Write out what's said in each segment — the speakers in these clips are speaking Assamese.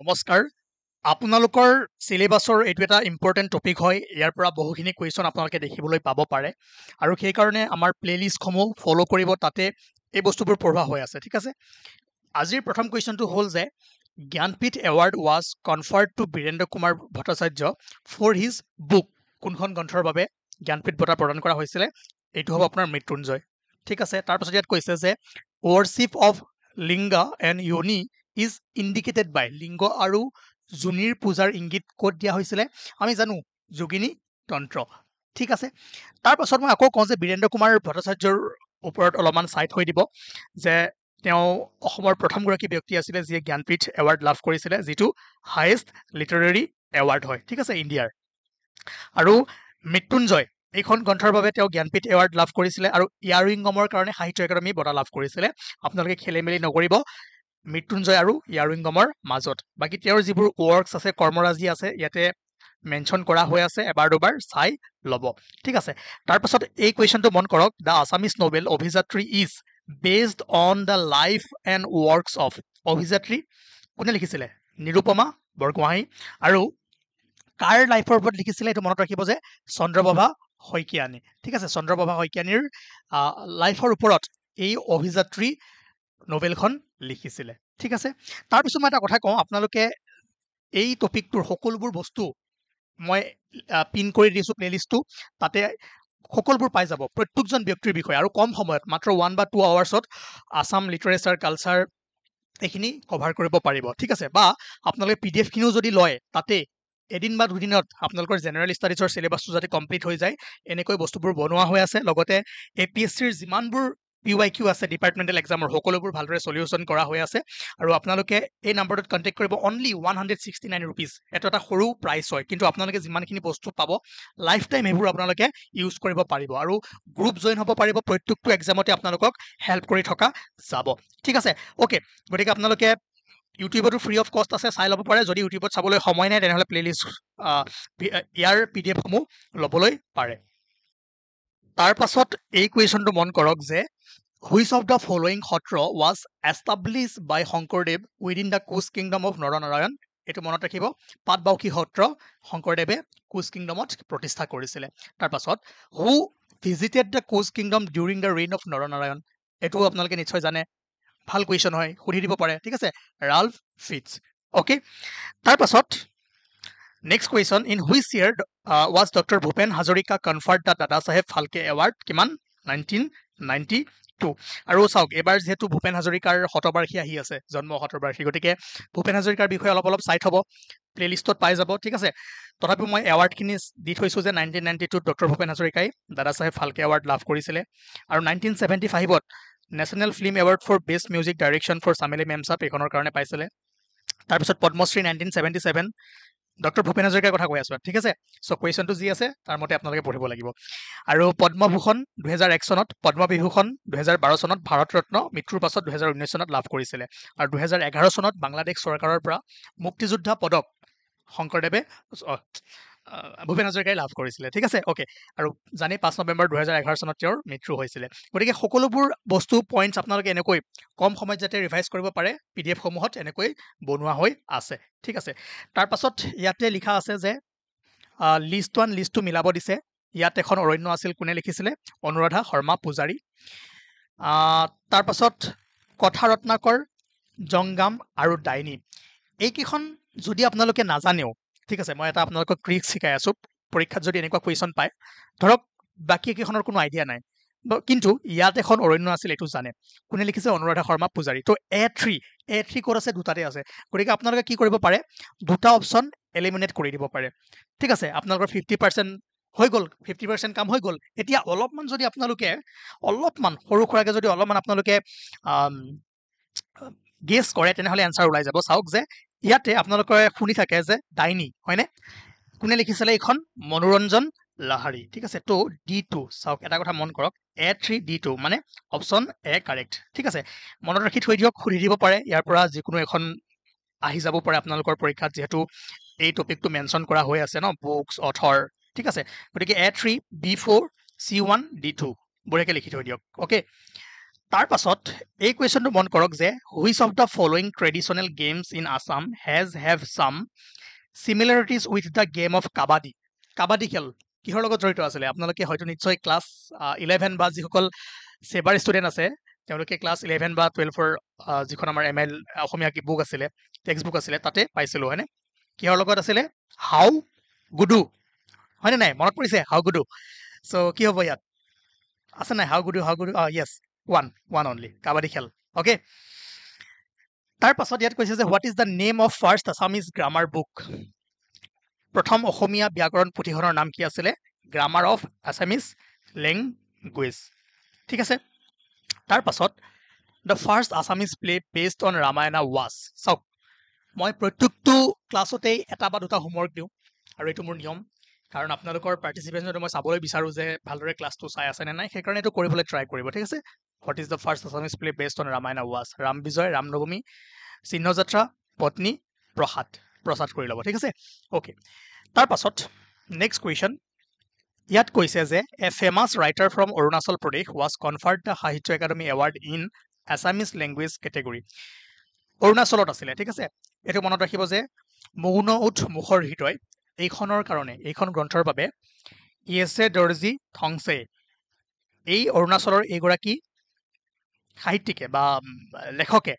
নমস্কাৰ আপোনালোকৰ সিলেবাছৰ এইটো এটা ইম্পৰ্টেণ্ট টপিক হয় ইয়াৰ পৰা বহুখিনি কুৱেশ্যন আপোনালোকে দেখিবলৈ পাব পাৰে আৰু সেই কাৰণে আমাৰ প্লেলিষ্টসমূহ ফলো কৰিব তাতে এই বস্তুবোৰ পঢ়োৱা হৈ আছে ঠিক আছে আজিৰ প্ৰথম কুৱেশ্যনটো হ'ল যে Jnanpith award was conferred to Birendra Kumar Bhattacharya for his book কোনখন গ্ৰন্থৰ বাবে জ্ঞানপীঠ বঁটা প্ৰদান কৰা হৈছিলে এইটো হ'ব আপোনাৰ মৃত্যুঞ্জয় ঠিক আছে তাৰপাছত ইয়াত কৈছে যে worship of linga and yoni is indicated by লিংগ আৰু যোনিৰ পূজাৰ ইংগিত ক'ত দিয়া হৈছিলে আমি জানো যোগিনী তন্ত্ৰ ঠিক আছে তাৰপাছত মই আকৌ কওঁ যে বীৰেন্দ্ৰ কুমাৰ ভট্টাচাৰ্যৰ ওপৰত অলপমান চাই থৈ দিব যে তেওঁ অসমৰ প্ৰথমগৰাকী ব্যক্তি আছিলে যিয়ে জ্ঞানপীঠ এৱাৰ্ড লাভ কৰিছিলে যিটো হায়েষ্ট লিটাৰেৰী এৱাৰ্ড হয় ঠিক আছে ইণ্ডিয়াৰ আৰু মৃত্যুঞ্জয় এইখন গ্ৰন্থৰ বাবে তেওঁ জ্ঞানপীঠ এৱাৰ্ড লাভ কৰিছিলে আৰু ইয়াৰুইংগমৰ কাৰণে সাহিত্য একাডেমী বঁটা লাভ কৰিছিলে আপোনালোকে খেলি মেলি নকৰিব মৃত্যুঞ্জয় আৰু ইয়াৰুইংগমৰ মাজত বাকী তেওঁৰ যিবোৰ ৱৰ্কছ আছে কৰ্মৰাজি আছে ইয়াতে মেনশ্যন কৰা হৈ আছে এবাৰ দুবাৰ চাই ল'ব ঠিক আছে তাৰপাছত এই কুৱেশ্যনটো মন কৰক the Assamese novel Abhijatri is based on the life and works of Abhijatri কোনে লিখিছিলে নিৰুপমা বৰগোহাঁই আৰু কাৰ লাইফৰ ওপৰত লিখিছিলে এইটো মনত ৰাখিব যে চন্দ্ৰপ্ৰভা শইকীয়ানী ঠিক আছে চন্দ্ৰপ্ৰভা শইকীয়ানীৰ লাইফৰ ওপৰত এই অভিযাত্ৰী নভেলখন লিখিছিলে ঠিক আছে তাৰপিছত মই এটা কথা কওঁ আপোনালোকে এই টপিকটোৰ সকলোবোৰ বস্তু মই পিন কৰি দিছোঁ প্লেলিষ্টটো তাতে সকলোবোৰ পাই যাব প্ৰত্যেকজন ব্যক্তিৰ বিষয়ে আৰু কম সময়ত মাত্ৰ 1 বা 2 আৱাৰ্ছত আছাম লিটাৰেচাৰ কালচাৰ এইখিনি কভাৰ কৰিব পাৰিব ঠিক আছে বা আপোনালোকে PDF খিনিও যদি লয় তাতে এদিন বা দুদিনত আপোনালোকৰ জেনেৰেল ষ্টাডিজৰ চিলেবাছটো যাতে কমপ্লিট হৈ যায় এনেকৈ বস্তুবোৰ বনোৱা হৈ আছে লগতে APSCৰ যিমানবোৰ PYQ আছে ডিপাৰ্টমেণ্টেল এক্সামৰ সকলোবোৰ ভালদৰে সলিউশ্যন কৰা হৈ আছে আৰু আপোনালোকে এই নাম্বাৰটোত কণ্টেক্ট কৰিব অনলি 169 ৰুপিজ এইটো এটা সৰু প্ৰাইচ হয় কিন্তু আপোনালোকে যিমানখিনি বস্তু পাব লাইফ টাইম সেইবোৰ আপোনালোকে ইউজ কৰিব পাৰিব আৰু গ্ৰুপ জইন হ'ব পাৰিব প্ৰত্যেকটো এক্সামতে আপোনালোকক হেল্প কৰি থকা যাব ঠিক আছে অ'কে গতিকে আপোনালোকে ইউটিউবতো ফ্ৰী অফ কষ্ট আছে চাই ল'ব পাৰে যদি ইউটিউবত চাবলৈ সময় নাই তেনেহ'লে প্লেলিষ্ট ইয়াৰ PDF সমূহ ল'বলৈ পাৰে তাৰপাছত এই কুৱেশ্যনটো মন কৰক যে হুইচ অফ দ্য ফলোয়িং সত্ৰ was established by Sankardev within the Koch kingdom of Naranarayan এইটো মনত ৰাখিব পাটবাউসী সত্ৰ শংকৰদেৱে কোচ কিংডমত প্ৰতিষ্ঠা কৰিছিলে তাৰপাছত who visited the Koch kingdom during the reign of Naranarayan এইটো আপোনালোকে নিশ্চয় জানে ভাল কুৱেশ্যন হয় সুধি দিব পাৰে ঠিক আছে ৰাল্ফ ফিটছ অ'কে তাৰপাছত next question in which year was doctor Bhupen Hazarika conferred the Dada Saheb Phalke award কিমান 1992 আৰু চাওক এবাৰ যিহেতু ভূপেন হাজৰিকাৰ শতবাৰ্ষিকী আহি আছে জন্ম শতবাৰ্ষিকী গতিকে ভূপেন হাজৰিকাৰ বিষয়ে অলপ পাই থ'ব প্লেলিষ্টত পাই যাব ঠিক আছে তথাপিও মই এৱাৰ্ডখিনি দি থৈছোঁ যে 1992 ডক্টৰ ভূপেন হাজৰিকাই দাদা চাহেব ফাল্কে এৱাৰ্ড লাভ কৰিছিলে আৰু 1975ত national film award for best music direction for Chameli Memsaab এইখনৰ কাৰণে পাইছিলে তাৰপিছত পদ্মশ্ৰী 1977 ডক্টৰ ভূপেন হাজৰিকাৰ কথা কৈ আছোঁ ঠিক আছে চ' কুৱেশ্যনটো যি আছে তাৰ মতে আপোনালোকে পঢ়িব লাগিব আৰু পদ্মভূষণ 2001 চনত পদ্মবিভূষণ 2012 চনত ভাৰত ৰত্ন মৃত্যুৰ পাছত 2019 চনত লাভ কৰিছিলে আৰু 2011 চনত বাংলাদেশ চৰকাৰৰ পৰা মুক্তিযোদ্ধা পদক শংকৰদেৱে ভূপেন হাজৰিকাই লাভ কৰিছিলে ঠিক আছে অ'কে আৰু জানি 5 নৱেম্বৰ 2011 চনত তেওঁৰ মৃত্যু হৈছিলে গতিকে সকলোবোৰ বস্তু পইণ্টছ আপোনালোকে এনেকৈ কম সময়ত যাতে ৰিভাইজ কৰিব পাৰে PDF সমূহত এনেকৈ বনোৱা হৈ আছে ঠিক আছে তাৰপাছত ইয়াতে লিখা আছে যে লিষ্ট 1 লিষ্ট 2 মিলাব দিছে ইয়াত এখন অৰণ্য আছিল কোনে লিখিছিলে অনুৰাধা শৰ্মা পূজাৰী তাৰপাছত কথা ৰত্নাকৰ জংগাম আৰু ডাইনী এইকেইখন যদি আপোনালোকে নাজানেও ঠিক আছে মই এটা আপোনালোকক ট্ৰিক্স শিকাই আছোঁ পৰীক্ষাত যদি এনেকুৱা কুৱেশ্যন পায় ধৰক বাকী কেইখনৰ কোনো আইডিয়া নাই কিন্তু ইয়াত এখন অৰণ্য আছিল এইটো জানে কোনে লিখিছে অনুৰাধা শৰ্মা পূজাৰী তো A3 ক'ত আছে দুটাতে আছে গতিকে আপোনালোকে কি কৰিব পাৰে দুটা অপশ্যন এলিমিনেট কৰি দিব পাৰে ঠিক আছে আপোনালোকৰ 50% হৈ গ'ল 50% কাম হৈ গ'ল এতিয়া অলপমান যদি আপোনালোকে অলপমান সৰু সুৰাকৈ যদি অলপমান আপোনালোকে গেছ কৰে তেনেহ'লে এনচাৰ ওলাই যাব চাওক যে ইয়াতে আপোনালোকে শুনি থাকে যে ডাইনী হয়নে কোনে লিখিছিলে এইখন মনোৰঞ্জন লাহাৰী ঠিক আছে তো D2 চাওক এটা কথা মন কৰক A3 D2 মানে অপশ্যন A কাৰেক্ট ঠিক আছে মনত ৰাখি থৈ দিয়ক সুধি দিব পাৰে ইয়াৰ পৰা যিকোনো এখন আহি যাব পাৰে আপোনালোকৰ পৰীক্ষাত যিহেতু এই টপিকটো মেনশ্যন কৰা হৈ আছে ন বুকছ অথৰ ঠিক আছে গতিকে A3 B4 C1 D2 বঢ়িয়াকৈ লিখি থৈ দিয়ক অ'কে তাৰ পাছত এই কুৱেশ্যনটো মন কৰক যে which of the following traditional games in Assam have some similarities with the game of kabaddi kabaddi খেল কিহৰ লগত জড়িত আছিলে আপোনালোকে হয়তো নিশ্চয় ক্লাছ 11 বা যিসকল চেবাৰ ষ্টুডেণ্ট আছে তেওঁলোকে ক্লাছ 11 বা 12ৰ যিখন আমাৰ ML অসমীয়া বুক আছিলে টেক্সট বুক আছিলে তাতে পাইছিলোঁ হয়নে কিহৰ লগত আছিলে হাউ গুডু হয়নে নাই মনত পৰিছে হাউ গুডু চ' কি হ'ব ইয়াত আছে নাই হাউ গুডু য়েছ ওৱান অনলি কাবাডী খেল অ'কে তাৰ পাছত ইয়াত কৈছে যে what is the name of first Assamese grammar book প্ৰথম অসমীয়া ব্যাকৰণ পুথিখনৰ নাম কি আছিলে গ্ৰামাৰ অফ আছামিজ লেংগুৱেজ ঠিক আছে তাৰ পাছত the first Assamese play based on Ramayana was চাওক মই প্ৰত্যেকটো ক্লাছতেই এটা বা দুটা হোমৱৰ্ক দিওঁ আৰু এইটো মোৰ নিয়ম কাৰণ আপোনালোকৰ পাৰ্টিচিপেশ্যনটো মই চাবলৈ বিচাৰোঁ যে ভালদৰে ক্লাছটো চাই আছে নে নাই সেইকাৰণে এইটো কৰিবলৈ ট্ৰাই কৰিব ঠিক আছে what is the first Assamese play based on Ramayana was Ram Vijay Ram নৱমী চিহ্নযাত্ৰা পত্নী প্ৰসাদ কৰি ল'ব ঠিক আছে অ'কে তাৰ পাছত নেক্সট কুৱেশ্যন ইয়াত কৈছে যে a famous writer from Arunachal Pradesh was conferred the Sahitya Akademi award in Assamese language category অৰুণাচলত আছিলে ঠিক আছে এইটো মনত ৰাখিব যে মৌন উঠ মুখৰ হৃদয় এইখনৰ কাৰণে এইখন গ্ৰন্থৰ বাবে ইয়েছে দৰ্জী থংছে এই অৰুণাচলৰ এইগৰাকী সাহিত্যিকে বা লেখকে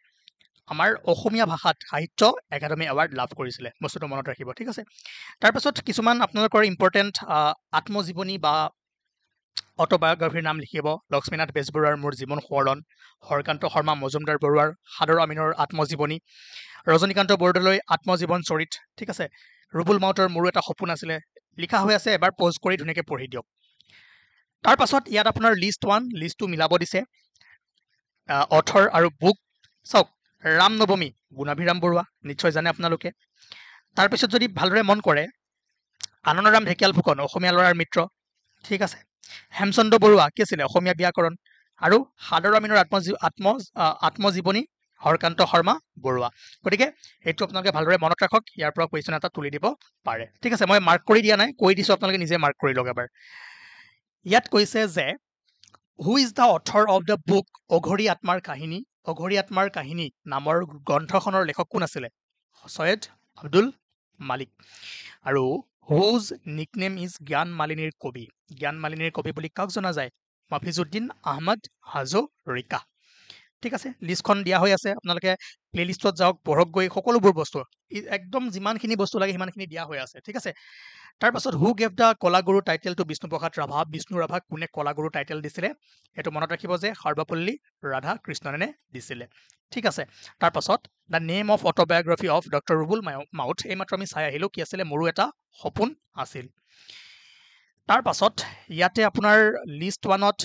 আমাৰ অসমীয়া ভাষাত সাহিত্য একাডেমী এৱাৰ্ড লাভ কৰিছিলে বস্তুটো মনত ৰাখিব ঠিক আছে তাৰপাছত কিছুমান আপোনালোকৰ ইম্পৰ্টেণ্ট আত্মজীৱনী বা অট'বায়োগ্ৰাফীৰ নাম লিখিব লক্ষ্মীনাথ বেজবৰুৱাৰ মোৰ জীৱন সোঁৱৰণ হৰকান্ত শৰ্মা মজুমদাৰ বৰুৱাৰ সাদৰ আমিনৰ আত্মজীৱনী ৰজনীকান্ত বৰদলৈ আত্মজীৱন চৰিত ঠিক আছে ৰুবুল মাউতৰ মোৰো এটা সপোন আছিলে লিখা হৈ আছে এবাৰ প'জ কৰি ধুনীয়াকৈ পঢ়ি দিয়ক তাৰ পাছত ইয়াত আপোনাৰ লিষ্ট 1 লিষ্ট 2 মিলাব দিছে অথৰ আৰু বুক চাওক ৰাম নৱমী গুণাভিৰাম বৰুৱা নিশ্চয় জানে আপোনালোকে তাৰপিছত যদি ভালদৰে মন কৰে আনন্দৰাম ঢেকিয়াল ফুকন অসমীয়া ল'ৰাৰ মিত্ৰ ঠিক আছে হেমচন্দ্ৰ বৰুৱা কি আছিলে অসমীয়া ব্যাকৰণ আৰু সাদৰ আমিনৰ আত্মজীৱনী হৰকান্ত শৰ্মা বৰুৱা গতিকে এইটো আপোনালোকে ভালদৰে মনত ৰাখক ইয়াৰ পৰা কুৱেশ্যন এটা তুলি দিব পাৰে ঠিক আছে মই মাৰ্ক কৰি দিয়া নাই কৈ দিছোঁ আপোনালোকে নিজে মাৰ্ক কৰি লওক এবাৰ ইয়াত কৈছে যে who is the author of the book অঘৰী আত্মাৰ কাহিনী নামৰ গ্ৰন্থখনৰ লেখক কোন আছিলে সৈয়দ আব্দুল মালিক আৰু হুজ নিকনেম ইজ জ্ঞান মালিনীৰ কবি বুলি কাক জনা যায় মাফিজুদ্দিন আহমদ হাজৰিকা ঠিক আছে লিষ্টখন দিয়া হৈ আছে আপোনালোকে প্লেলিষ্টত যাওক পঢ়ক গৈ সকলোবোৰ বস্তু একদম যিমানখিনি বস্তু লাগে সিমানখিনি দিয়া হৈ আছে ঠিক আছে তাৰপাছত who gave the Kalaguru title to Bishnuprasad Rabha Bishnu ৰাভাক কোনে কলাগুৰু টাইটেল দিছিলে এইটো মনত ৰাখিব যে সৰ্বপল্লী ৰাধা কৃষ্ণনে দিছিলে ঠিক আছে তাৰপাছত the name of autobiography of doctor Rubul মাউথ এইমাত্ৰ আমি চাই আহিলোঁ কি আছিলে মোৰো এটা সপোন আছিল তাৰপাছত ইয়াতে আপোনাৰ লিষ্ট 1ত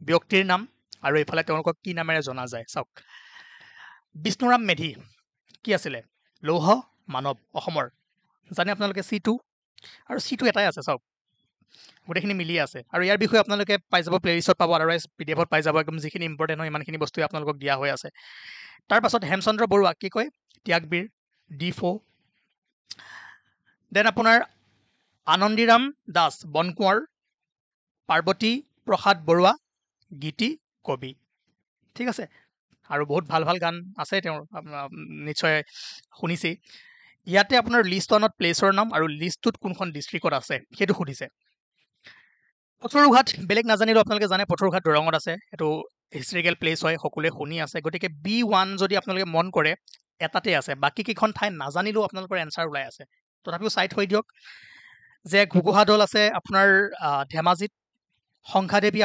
ব্যক্তিৰ নাম আৰু এইফালে তেওঁলোকক কি নামেৰে জনা যায় চাওক বিষ্ণুৰাম মেধি কি আছিলে লৌহ মানৱ অসমৰ জানে আপোনালোকে C2 আৰু C2 এটাই আছে চাওক গোটেইখিনি মিলি আছে আৰু ইয়াৰ বিষয়ে আপোনালোকে পাই যাব প্লেলিষ্টত পাব আদাৰৱাইজ PDF পাই যাব একদম যিখিনি ইম্পৰ্টেণ্ট হয় ইমানখিনি বস্তুৱে আপোনালোকক দিয়া হৈ আছে তাৰপাছত হেমচন্দ্ৰ বৰুৱা কি কয় ত্যাগবীৰ D4 দেন আপোনাৰ আনন্দীৰাম দাস বনকুঁৱৰ পাৰ্বতী প্ৰসাদ বৰুৱা গীতি কবি ঠিক আছে আৰু বহুত ভাল ভাল গান আছে তেওঁৰ নিশ্চয় শুনিছেই ইয়াতে আপোনাৰ লিষ্ট 1ত প্লেচৰ নাম আৰু লিষ্টটোত কোনখন ডিষ্ট্ৰিক্টত আছে সেইটো সুধিছে পথৰুঘাট বেলেগ নাজানিলেও আপোনালোকে জানে পথৰুঘাট দৰঙত আছে এইটো হিষ্টৰিকেল প্লেচ হয় সকলোৱে শুনি আছে গতিকে B1 যদি আপোনালোকে মন কৰে এটাতে আছে বাকী কেইখন ঠাই নাজানিলেও আপোনালোকৰ এনচাৰ ওলাই আছে তথাপিও চাই থৈ দিয়ক যে ঘুগুহা দল আছে আপোনাৰ ধেমাজিত সংখ্যাদেৱী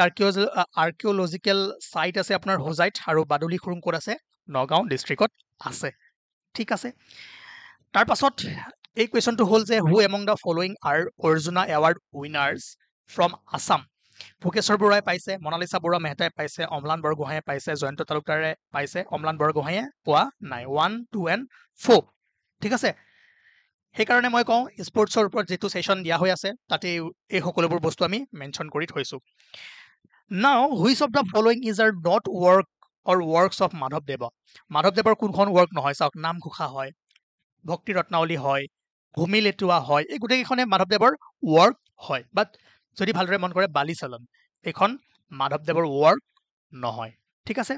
আৰ্কিঅলজিকেল চাইট আছে আপোনাৰ হোজাইত আৰু বাদুলি খুৰুং ক'ত আছে নগাঁও ডিষ্ট্ৰিক্টত আছে ঠিক আছে তাৰ পাছত এই কুৱেশ্যনটো হ'ল যে who among the following are Arjuna award winners from Assam Bhogeswar বৰুৱাই পাইছে মনালিছা বৰুৱা মেহতাই পাইছে অম্লান বৰগোহাঁয়ে পাইছে জয়ন্ত তালুকদাৰে পাইছে অম্লান বৰগোহাঁয়ে পোৱা নাই 1 2 and 4 ঠিক আছে সেইকাৰণে মই কওঁ স্পৰ্টছৰ ওপৰত যিটো ছেশ্যন দিয়া হৈ আছে তাতে এই সকলোবোৰ বস্তু আমি মেনশ্যন কৰি থৈছোঁ now which of the following is are not work or works of মাধৱদেৱৰ কোনখন ৱৰ্ক নহয় চাওক নামঘোষা হয় ভক্তি ৰত্নাৱলী হয় ভূমি লেটুৱা হয় এই গোটেইকেইখনে মাধৱদেৱৰ ৱৰ্ক হয় বাট যদি ভালদৰে মন কৰে বালি চালন এইখন মাধৱদেৱৰ ৱৰ্ক নহয় ঠিক আছে,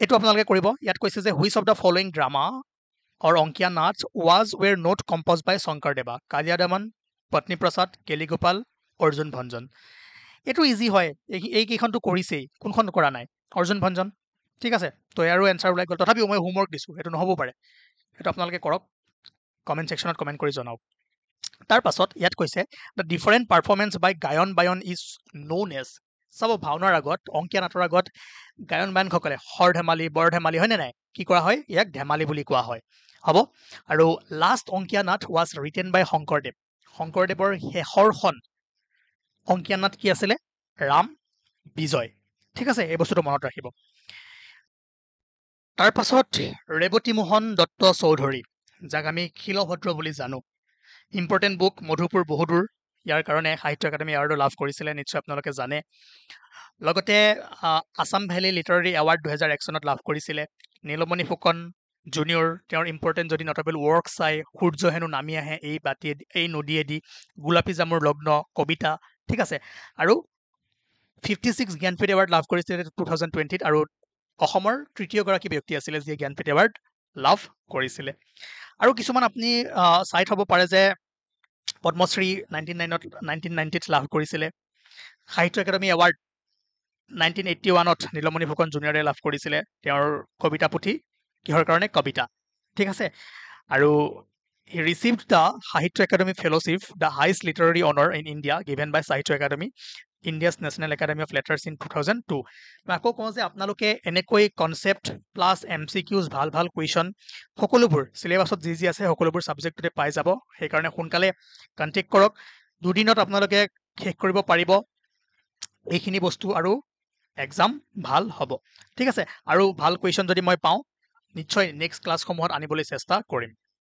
এইটো আপোনালোকে কৰিব। ইয়াত কৈছে যে which of the following drama or অংকীয়া নাচ were not composed by Sankardeva? কালিয়াদমন, পত্নী প্ৰসাদ, কেলিগোপাল, অৰ্জুন ভঞ্জন। এইটো ইজি হয়, এইকেইখনটো কৰিছেই, কোনখন কৰা নাই? অৰ্জুন ভঞ্জন। ঠিক আছে, তো ইয়াৰো এনচাৰ ওলাই গ'ল। তথাপিও মই হোমৱৰ্ক দিছোঁ, সেইটো নহ'ব পাৰে, সেইটো আপোনালোকে কৰক, কমেণ্ট ছেকশ্যনত কমেণ্ট কৰি জনাওক। তাৰ পাছত ইয়াত কৈছে দ্য ডিফাৰেণ্ট পাৰফৰ্মেঞ্চ বাই গায়ন বায়ন ইজ ন'ন এজ। চাব, ভাওনাৰ আগত, অংকীয়া নাটৰ আগত গায়ন বায়নসকলে হৰ ধেমালি, বৰ ধেমালি, হয়নে নাই, কি কৰা হয়? ইয়াক ধেমালি বুলি কোৱা হয়। হ'ব, আৰু লাষ্ট অংকীয়া নাট ৱাজ ৰিটেন বাই শংকৰদেৱ। শংকৰদেৱৰ শেষৰখন অংকীয়া নাট কি আছিলে? ৰাম বিজয়। ঠিক আছে, এই বস্তুটো মনত ৰাখিব। তাৰ পাছত ৰেৱতী মোহন দত্ত চৌধুৰী, যাক আমি শিলভদ্ৰ বুলি জানো। ইম্পৰ্টেণ্ট বুক, মধুপুৰ বহুদূৰ, ইয়াৰ কাৰণে সাহিত্য একাডেমী এৱাৰ্ডো লাভ কৰিছিলে, নিশ্চয় আপোনালোকে জানে। লগতে আছাম ভেলী লিটাৰেৰী এৱাৰ্ড 2001 চনত লাভ কৰিছিলে। নীলমণি ফুকন জুনিয়ৰ, তেওঁৰ ইম্পৰ্টেণ্ট যদি নটবেল ৱৰ্ক চাই, সূৰ্য হেনো নামি আহে এই নদীয়েদি, গোলাপী জামুৰ লগ্ন, কবিতা। ঠিক আছে, আৰু 56 জ্ঞানপীঠ এৱাৰ্ড লাভ কৰিছিলে 2020, আৰু অসমৰ তৃতীয়গৰাকী ব্যক্তি আছিলে যিয়ে জ্ঞানপীঠ এৱাৰ্ড লাভ কৰিছিলে। আৰু কিছুমান আপুনি চাই থ'ব পাৰে যে পদ্মশ্ৰী 1990ত লাভ কৰিছিলে। সাহিত্য একাডেমী এৱাৰ্ড 1981ত নীলমণি ফুকন জুনিয়ৰে লাভ কৰিছিলে, তেওঁৰ কবিতা পুথি, কিহৰ কাৰণে? কবিতা। ঠিক আছে, আৰু he received the Sahitya Akademi fellowship, the highest literary honor in India given by Sahitya Akademi, India's national academy of letters in 2002। মই আকৌ কওঁ যে আপোনালোকে এনেকৈ কনচেপ্ট প্লাছ MCQs, ভাল ভাল কুৱেশ্যন সকলোবোৰ চিলেবাছত যি যি আছে সকলোবোৰ ছাবজেক্টতে পাই যাব। সেইকাৰণে সোনকালে কণ্টেক্ট কৰক, দুদিনত আপোনালোকে শেষ কৰিব পাৰিব এইখিনি বস্তু, আৰু এক্সাম ভাল হ'ব। ঠিক আছে, আৰু ভাল কুৱেশ্যন যদি মই পাওঁ নিশ্চয় নেক্সট ক্লাছসমূহত আনিবলৈ চেষ্টা কৰিম।